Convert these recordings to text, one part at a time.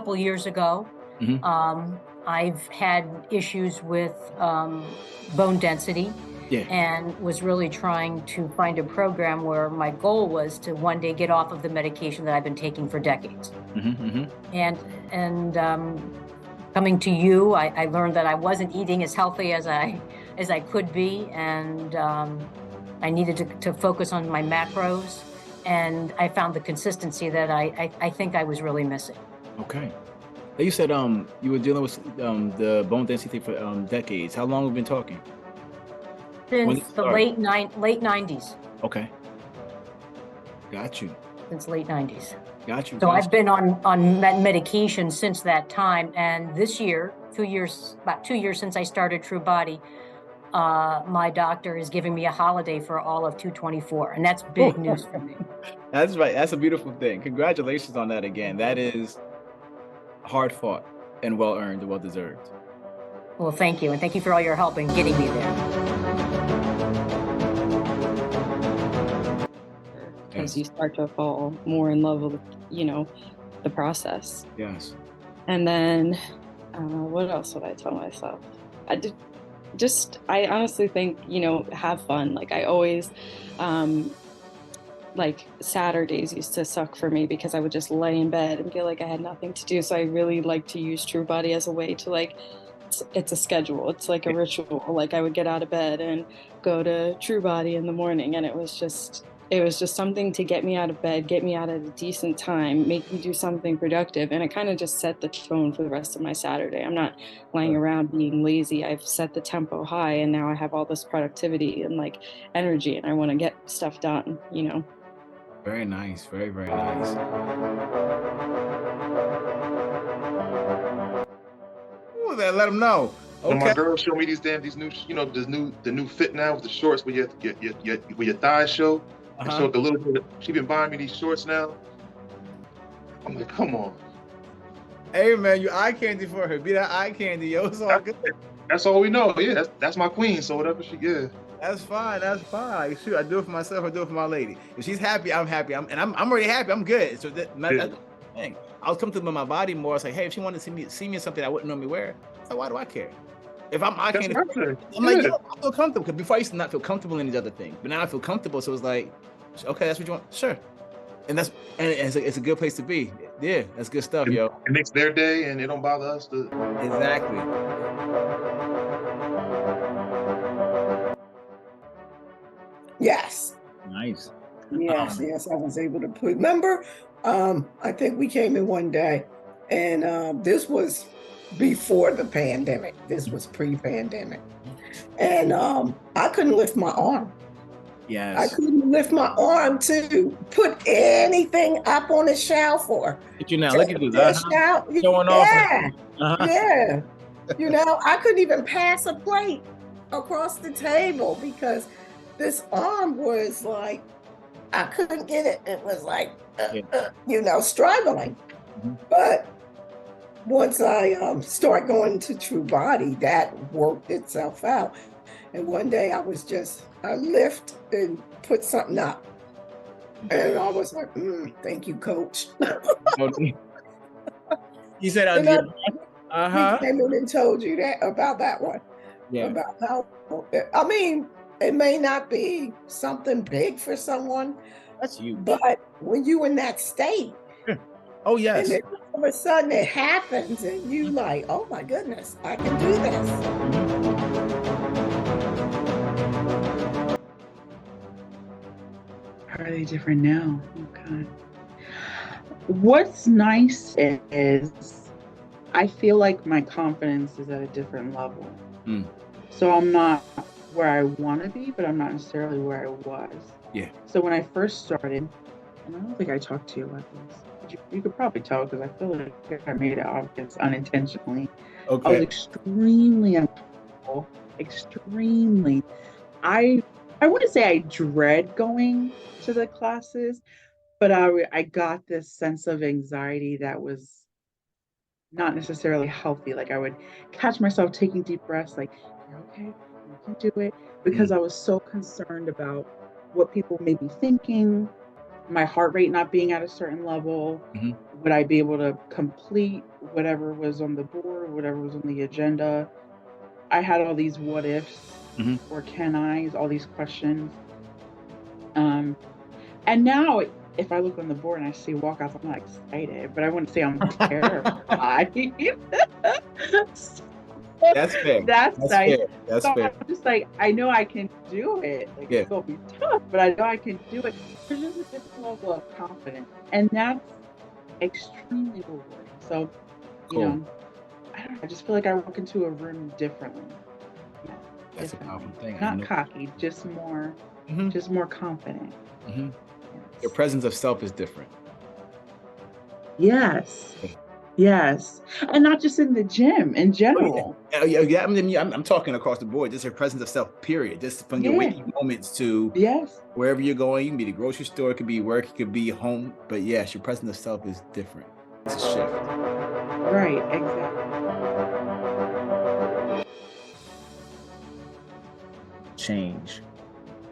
couple years ago. Hmm. I've had issues with bone density Yeah. and was really trying to find a program where my goal was to one day get off of the medication that I've been taking for decades. Hmm. Hmm. And coming to you, I learned that I wasn't eating as healthy as I could be, and I needed to focus on my macros. And I found the consistency that I think I was really missing. Okay. Now, you said you were dealing with the bone density for decades. How long have we been talking? When did Since it the start? late 90s. Okay. Got you. Since late 90s. Got you. So Got I've been on medication since that time. And this year, about 2 years since I started TruBody, my doctor is giving me a holiday for all of 224, and that's you. big news for me. That's right. That's a beautiful thing. Congratulations on that again. That is hard fought and well earned and well deserved. Well, thank you, and thank you for all your help in getting me there. Because Yes. you start to fall more in love with, the process. Yes. And then, what else would I tell myself? I did I honestly think, have fun. Like I always, like Saturdays used to suck for me because I would just lay in bed and feel like I had nothing to do. So I really like to use TruBody as a way to it's a schedule. It's like a ritual. Like I would get out of bed and go to TruBody in the morning, and it was just something to get me out of bed, get me out at a decent time, make me do something productive. And it kind of just set the tone for the rest of my Saturday. I'm not laying around being lazy. I've set the tempo high, and now I have all this productivity and like energy, and I want to get stuff done. Very nice. Very, very nice. Ooh, let them know. When my Okay. girl showed me these new, the new fit now with the shorts where you have to get where your thighs show. And so Uh-huh. the little bit, she been buying me these shorts now. I'm like, come on. Hey man, you eye candy for her. Be that eye candy, yo. It's all good. That's all we know. Yeah, that's my queen. So whatever she get. That's fine. That's fine. Shoot, I do it for myself. I do it for my lady. If she's happy, I'm happy. I'm already happy. I'm good. So that's the thing. I was comfortable in my body more. It's like, hey, if she wanted to see me in something I wouldn't normally wear, so why do I care? If I'm eye That's candy, what I said. I'm like, Yeah. yo, I feel comfortable. Because before I used to not feel comfortable in these other things, but now I feel comfortable. So it's like, okay, that's what you want. Sure. And it's a good place to be. Yeah, that's good stuff, yo. It makes their day, and it don't bother us. Exactly. Yes. Nice. Yes, yes, I was able to put. Remember, I think we came in one day, and this was before the pandemic. This was pre-pandemic, and I couldn't lift my arm. I Yes. couldn't lift my arm to put anything up on the shelf or Look at you now. take Look at a you. dish out. Showing off. Yeah, Uh-huh. yeah. I couldn't even pass a plate across the table because this arm was like, I couldn't get it. It was like, struggling. Mhm. But once I start going to TruBody, that worked itself out. And one day I lift and put something up. And I was like, thank you, coach. You said, And I, uh-huh. we came in and told you that about that one. Yeah. About how, I mean, it may not be something big for someone, That's you. but when you in that state, Oh, and yes. then all of a sudden it happens, and you like, oh my goodness, I can do this. How are they different now? Okay. What's nice is I feel like my confidence is at a different level. Mm. So I'm not where I want to be, but I'm not necessarily where I was. Yeah. So when I first started, and I don't think I talked to you about this, but you could probably tell because I feel like I made it obvious unintentionally. I was Okay. extremely uncomfortable, extremely. I wouldn't say I dread going to the classes, but I got this sense of anxiety that was not necessarily healthy. Like I would catch myself taking deep breaths, like, you're okay, you can do it, because I was so concerned about what people may be thinking, my heart rate not being at a certain level. Mhm. Would I be able to complete whatever was on the board, whatever was on the agenda. I had all these what ifs or can I's, all these questions. And now if I look on the board and I see walkouts, I'm not excited, but I wouldn't say I'm terrified. That's fair. That's That's nice. fair. That's So fair. I'm just like, I know I can do it. Like Yeah. it's gonna be tough, but I know I can do it. There's just a different level of confidence, and that's extremely rewarding. So, you Cool. know, I don't know. I just feel like I walk into a room differently. Yeah, That's a differently. powerful thing. I Not know. cocky, just more confident. Mhm. Yes. Your presence of self is different. Yes. Yes. And not just in the gym, in general. Yeah. I mean, I'm talking across the board. Just your presence of self, period. Just from your Yeah. waking moments to Yes. wherever you're going. You can be the grocery store, it could be work, it could be home. But yes, your presence of self is different. It's a shift. Right, exactly. Change.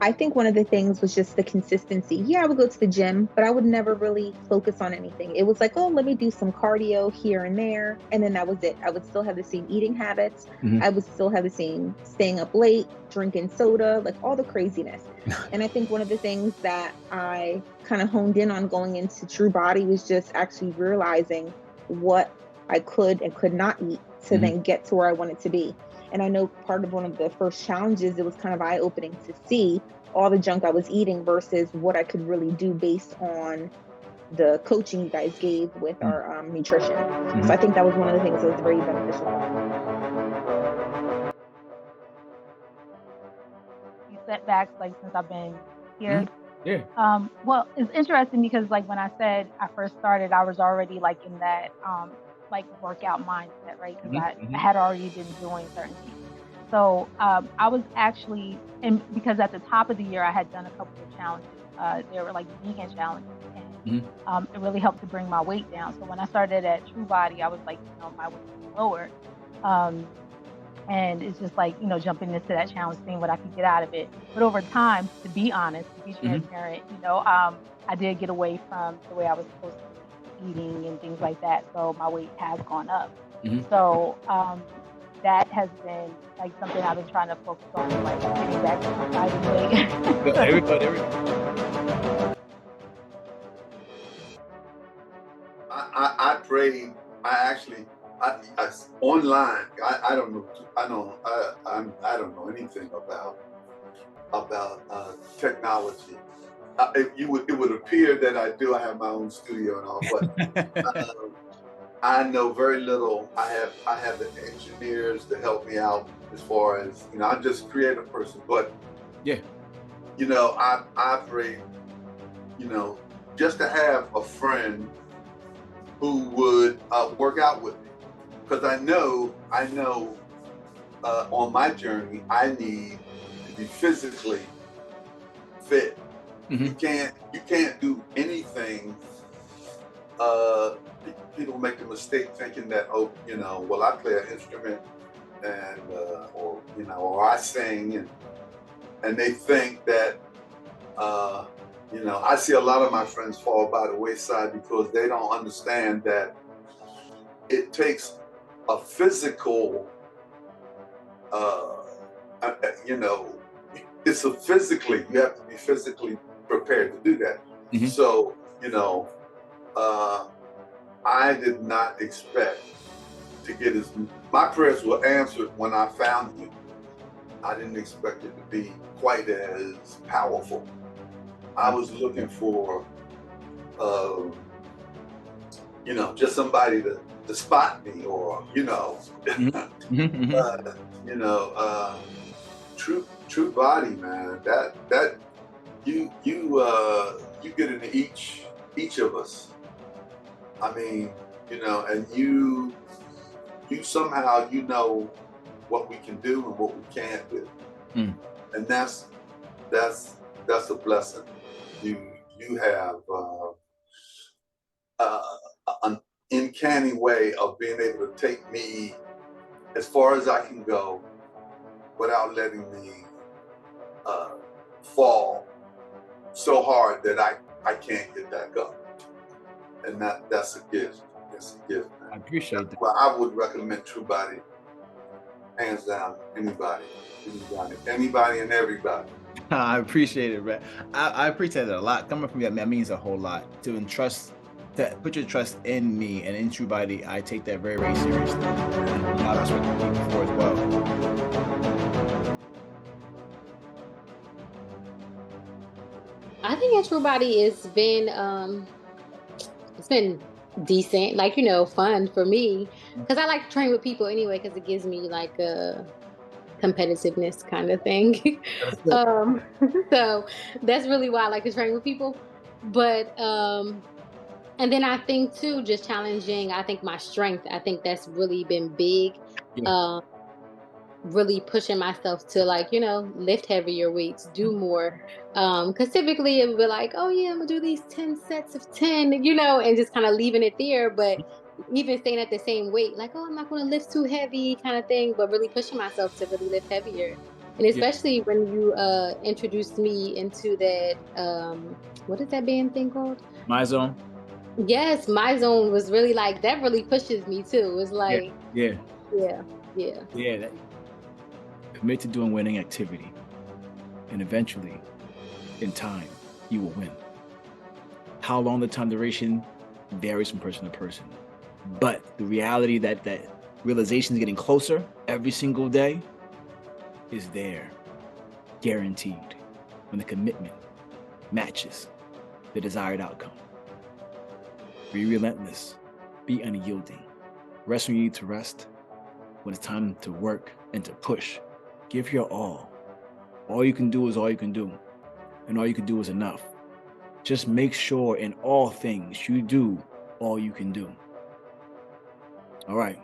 I think one of the things was just the consistency. Yeah, I would go to the gym, but I would never really focus on anything. It was like, oh, let me do some cardio here and there. And then that was it. I would still have the same eating habits. I would still have the same staying up late, drinking soda, like all the craziness. And I think one of the things that I kind of honed in on going into TruBody was just actually realizing what I could and could not eat to then get to where I wanted to be. And I know part of one of the first challenges, it was kind of eye-opening to see all the junk I was eating versus what I could really do based on the coaching you guys gave with our nutrition. So I think that was one of the things that was very beneficial for me. Setbacks, like since I've been here. Yeah. Well, it's interesting because like when I said I first started, I was already like in that like workout mindset, right? Because I had already been doing certain things. So I was actually, and because at the top of the year I had done a couple of challenges. They were like vegan challenges, and it really helped to bring my weight down. So when I started at TruBody, I was like, my weight was lower. And it's just like, jumping into that challenge, seeing what I could get out of it. But over time, to be honest, to be transparent, I did get away from the way I was supposed to be eating and things like that. So my weight has gone up. So that has been like something I've been trying to focus on, like getting back to my fighting weight. Everybody. I prayed. I online. I don't know. I don't know anything about technology. It would appear that I do. I have my own studio and all, but I know very little. I have the engineers to help me out as far as I'm just a creative person, but yeah, I prayed, just to have a friend who would work out with me, because I know on my journey I need to be physically fit. You can't do anything. People make the mistake thinking that well, I play an instrument and or I sing and they think that I see a lot of my friends fall by the wayside because they don't understand that it takes a physical, it's a physically, you have to be physically prepared to do that. So, I did not expect to get my prayers were answered when I found you. I didn't expect it to be quite as powerful. I was looking for, just somebody to spot me or, TruBody, man, that you get into each of us. I mean, and you somehow what we can do and what we can't do, and that's a blessing. You have an uncanny way of being able to take me as far as I can go without letting me fall so hard that I can't get back up. And that's a gift. It's a gift, man. I appreciate that. Well, I would recommend TruBody, hands down. Anybody and everybody. I appreciate it, man. I appreciate it a lot. Coming from you, that means a whole lot. To entrust, to put your trust in me and in TruBody, I take that very, very seriously. And I respect you for as well. I think at TruBody it's been decent, like, fun for me, because I like to train with people anyway, because it gives me like a competitiveness kind of thing. So that's really why I like to train with people. But and then I think too, just challenging, I think my strength, I think that's really been big. Yeah. Really pushing myself to, like, lift heavier weights, do more. Because typically it would be like, oh yeah, I'm gonna do these 10 sets of 10, and just kind of leaving it there. But even staying at the same weight, like, oh, I'm not gonna lift too heavy kind of thing, but really pushing myself to really lift heavier. And especially when you introduced me into that, what is that band thing called? My Zone. Yes, My Zone was really like, that really pushes me too. It's like, yeah. Yeah. Commit to doing winning activity, and eventually, in time, you will win. How long the time duration varies from person to person, but the reality that realization is getting closer every single day is there, guaranteed, when the commitment matches the desired outcome. Be relentless, be unyielding, rest when you need to rest. When it's time to work and to push, give your all. All you can do is all you can do, and all you can do is enough. Just make sure in all things you do all you can do. All right.